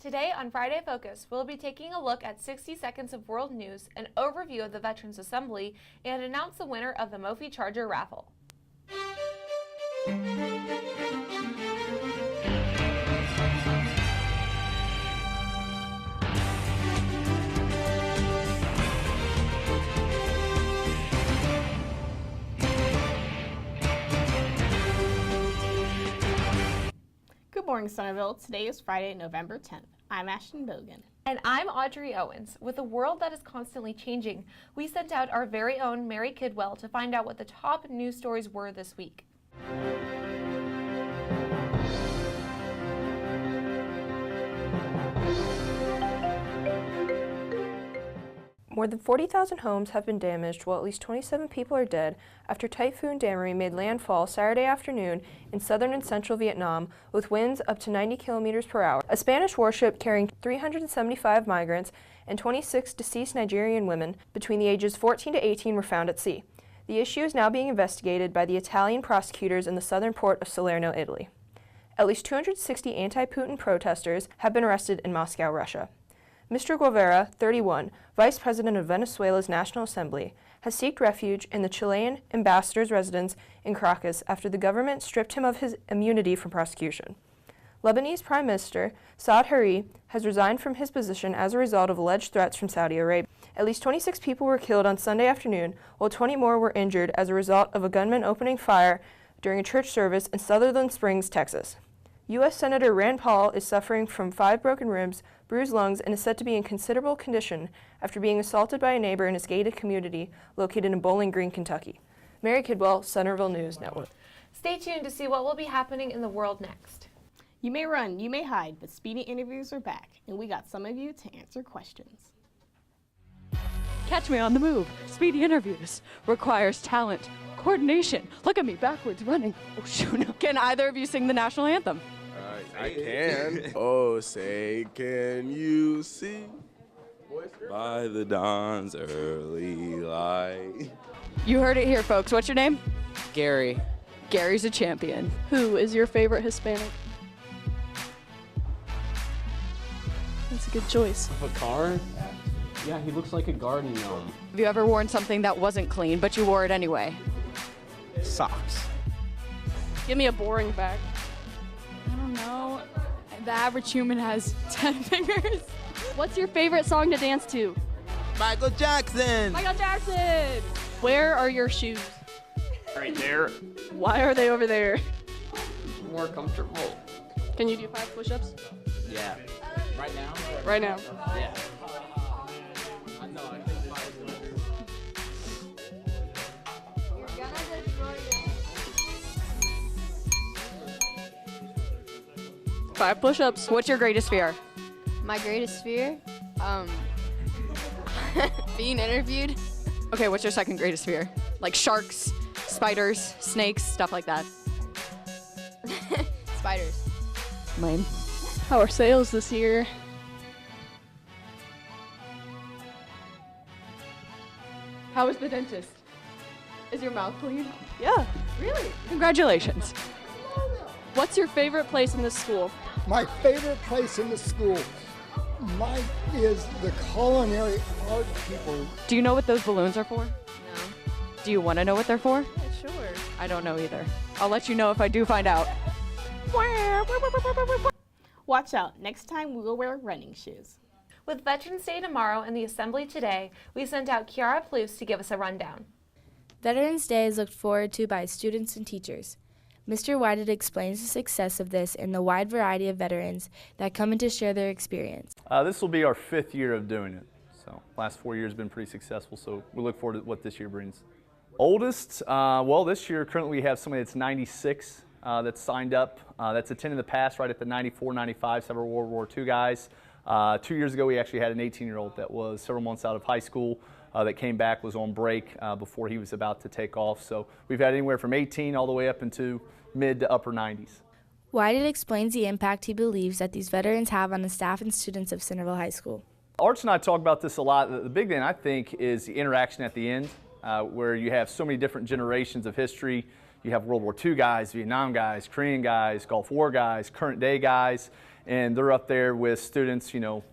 Today on Friday Focus, we'll be taking a look at 60 seconds of world news, an overview of the Veterans Assembly, and announce the winner of the Mophie Charger raffle. Good morning, Centerville. Today is Friday, November 10th. I'm Ashton Bogan. And I'm Audrey Owens. With a world that is constantly changing, we sent out our very own Mary Kidwell to find out what the top news stories were this week. More than 40,000 homes have been damaged, while at least 27 people are dead after Typhoon Damari made landfall Saturday afternoon in southern and central Vietnam with winds up to 90 kilometers per hour. A Spanish warship carrying 375 migrants and 26 deceased Nigerian women between the ages 14 to 18 were found at sea. The issue is now being investigated by the Italian prosecutors in the southern port of Salerno, Italy. At least 260 anti-Putin protesters have been arrested in Moscow, Russia. Mr. Guevara, 31, Vice President of Venezuela's National Assembly, has sought refuge in the Chilean ambassador's residence in Caracas after the government stripped him of his immunity from prosecution. Lebanese Prime Minister Saad Hariri has resigned from his position as a result of alleged threats from Saudi Arabia. At least 26 people were killed on Sunday afternoon, while 20 more were injured as a result of a gunman opening fire during a church service in Sutherland Springs, Texas. U.S. Senator Rand Paul is suffering from 5 broken ribs, bruised lungs, and is said to be in considerable condition after being assaulted by a neighbor in his gated community located in Bowling Green, Kentucky. Mary Kidwell, Centerville News Network. Stay tuned to see what will be happening in the world next. You may run, you may hide, but speedy interviews are back, and we got some of you to answer questions. Catch me on the move. Speedy interviews requires talent, coordination. Look at me backwards running. Oh shoot! Can either of you sing the national anthem? I can. Oh, say, can you see by the dawn's early light? You heard it here, folks. What's your name? Gary. Gary's a champion. Who is your favorite Hispanic? That's a good choice. A car? Yeah, he looks like a garden gnome. Have you ever worn something that wasn't clean, but you wore it anyway? Socks. Give me a boring fact. I don't know. The average human has 10 fingers. What's your favorite song to dance to? Michael Jackson! Michael Jackson! Where are your shoes? Right there. Why are they over there? More comfortable. Can you do 5 push-ups? Yeah. Right now? Right now. Yeah. I know, I think 5 is good. 5 push-ups. What's your greatest fear? My greatest fear? Being interviewed. Okay, what's your second greatest fear? Like sharks, spiders, snakes, stuff like that. Spiders. Lame. How are sales this year? How was the dentist? Is your mouth clean? Yeah. Really? Congratulations. What's your favorite place in this school? My favorite place in the school is the culinary art people. Do you know what those balloons are for? No. Do you want to know what they're for? Yeah, sure. I don't know either. I'll let you know if I do find out. Watch out, next time we will wear running shoes. With Veterans Day tomorrow and the Assembly today, we sent out Kiara Plouffe to give us a rundown. Veterans Day is looked forward to by students and teachers. Mr. Whited explains the success of this in the wide variety of veterans that come in to share their experience. This will be our 5th year of doing it. So last 4 years have been pretty successful, so we look forward to what this year brings. Oldest, well, this year currently we have somebody that's 96 that's signed up. That's attended the past right at the 94, 95, several World War II guys. 2 years ago we actually had an 18-year-old that was several months out of high school that came back, was on break before he was about to take off. So we've had anywhere from 18 all the way up into mid to upper 90s. Whited explains the impact he believes that these veterans have on the staff and students of Centerville High School. Arch and I talk about this a lot. The big thing I think is the interaction at the end, where you have so many different generations of history. You have World War II guys, Vietnam guys, Korean guys, Gulf War guys, current day guys, and they're up there with students, 15,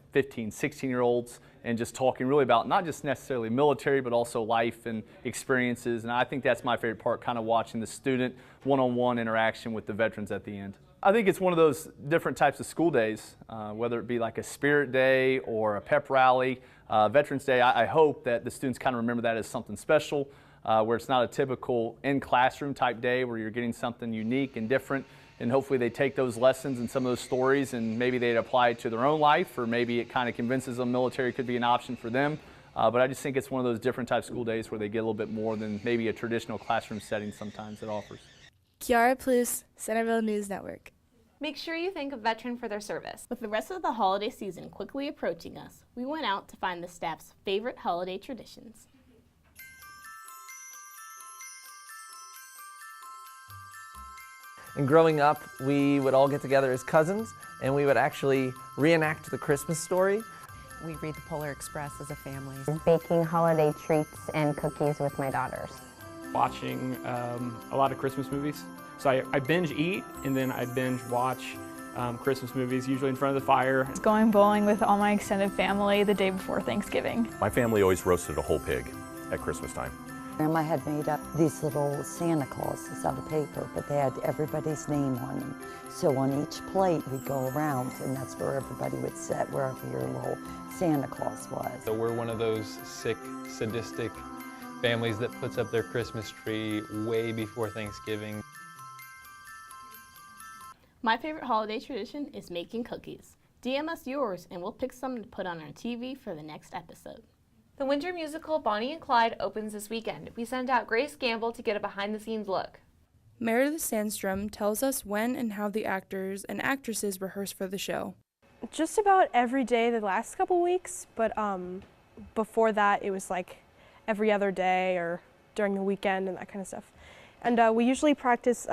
16-year-olds, and just talking really about not just necessarily military, but also life and experiences. And I think that's my favorite part, kind of watching the student one-on-one interaction with the veterans at the end. I think it's one of those different types of school days, whether it be like a spirit day or a pep rally, Veterans Day. I hope that the students kind of remember that as something special, where it's not a typical in-classroom type day where you're getting something unique and different. And hopefully they take those lessons and some of those stories and maybe they'd apply it to their own life, or maybe it kind of convinces them military could be an option for them. But I just think it's one of those different type of school days where they get a little bit more than maybe a traditional classroom setting sometimes it offers. Kiara Plus, Centerville News Network. Make sure you thank a veteran for their service. With the rest of the holiday season quickly approaching us, we went out to find the staff's favorite holiday traditions. And growing up, we would all get together as cousins, and we would actually reenact the Christmas story. We read the Polar Express as a family. Baking holiday treats and cookies with my daughters. Watching a lot of Christmas movies. So I binge eat, and then I binge watch Christmas movies, usually in front of the fire. Going bowling with all my extended family the day before Thanksgiving. My family always roasted a whole pig at Christmas time. Grandma had made up these little Santa Clauses out of paper, but they had everybody's name on them. So on each plate we'd go around, and that's where everybody would sit, wherever your little Santa Claus was. So we're one of those sick, sadistic families that puts up their Christmas tree way before Thanksgiving. My favorite holiday tradition is making cookies. DM us yours and we'll pick some to put on our TV for the next episode. The winter musical Bonnie and Clyde opens this weekend. We sent out Grace Gamble to get a behind-the-scenes look. Meredith Sandstrom tells us when and how the actors and actresses rehearse for the show. Just about every day the last couple weeks, but before that it was like every other day or during the weekend and that kind of stuff. And we usually practice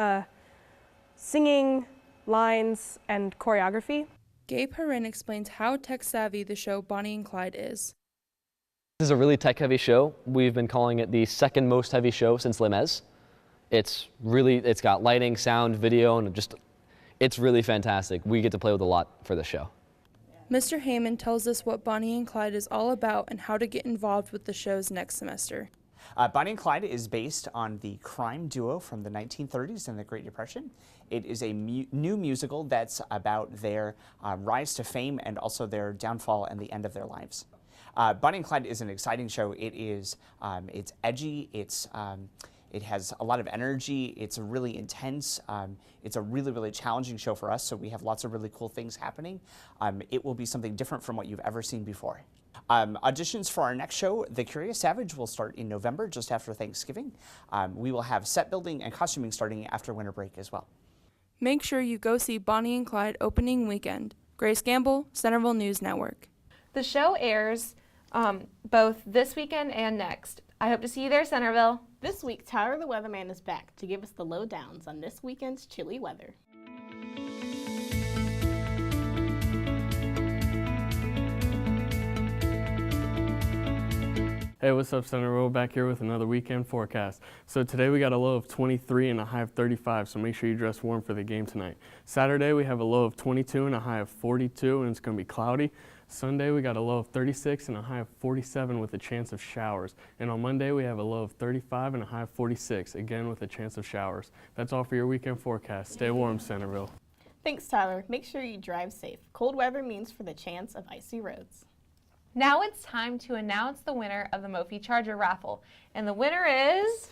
singing, lines, and choreography. Gabe Harin explains how tech-savvy the show Bonnie and Clyde is. This is a really tech-heavy show. We've been calling it the second most heavy show since Les Mis. It's got lighting, sound, video, and it's really fantastic. We get to play with a lot for the show. Mr. Heyman tells us what Bonnie and Clyde is all about and how to get involved with the shows next semester. Bonnie and Clyde is based on the crime duo from the 1930s and the Great Depression. It is a new musical that's about their rise to fame and also their downfall and the end of their lives. Bonnie and Clyde is an exciting show. It's edgy, it has a lot of energy, it's really intense, it's a really, really challenging show for us, so we have lots of really cool things happening. It will be something different from what you've ever seen before. Auditions for our next show, The Curious Savage, will start in November, just after Thanksgiving. We will have set building and costuming starting after winter break as well. Make sure you go see Bonnie and Clyde opening weekend. Grace Gamble, Centerville News Network. The show airs both this weekend and next. I hope to see you there, Centerville. This week, Tyler the Weatherman is back to give us the lowdowns on this weekend's chilly weather. Hey, what's up, Centerville? Back here with another weekend forecast. So today we got a low of 23 and a high of 35, so make sure you dress warm for the game tonight. Saturday we have a low of 22 and a high of 42, and it's going to be cloudy. Sunday we got a low of 36 and a high of 47 with a chance of showers. And on Monday we have a low of 35 and a high of 46, again with a chance of showers. That's all for your weekend forecast. Stay warm, Centerville. Thanks, Tyler. Make sure you drive safe. Cold weather means for the chance of icy roads. Now it's time to announce the winner of the Mophie Charger raffle. And the winner is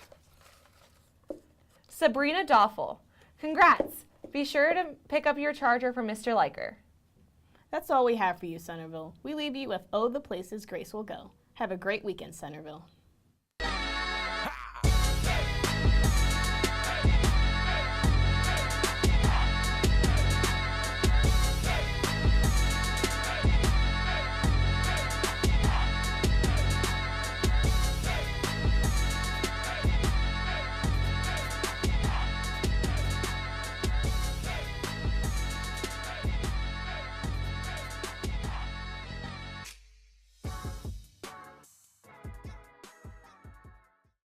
Sabrina Doffel. Congrats! Be sure to pick up your charger from Mr. Liker. That's all we have for you, Centerville. We leave you with Oh, the Places Grace Will Go. Have a great weekend, Centerville.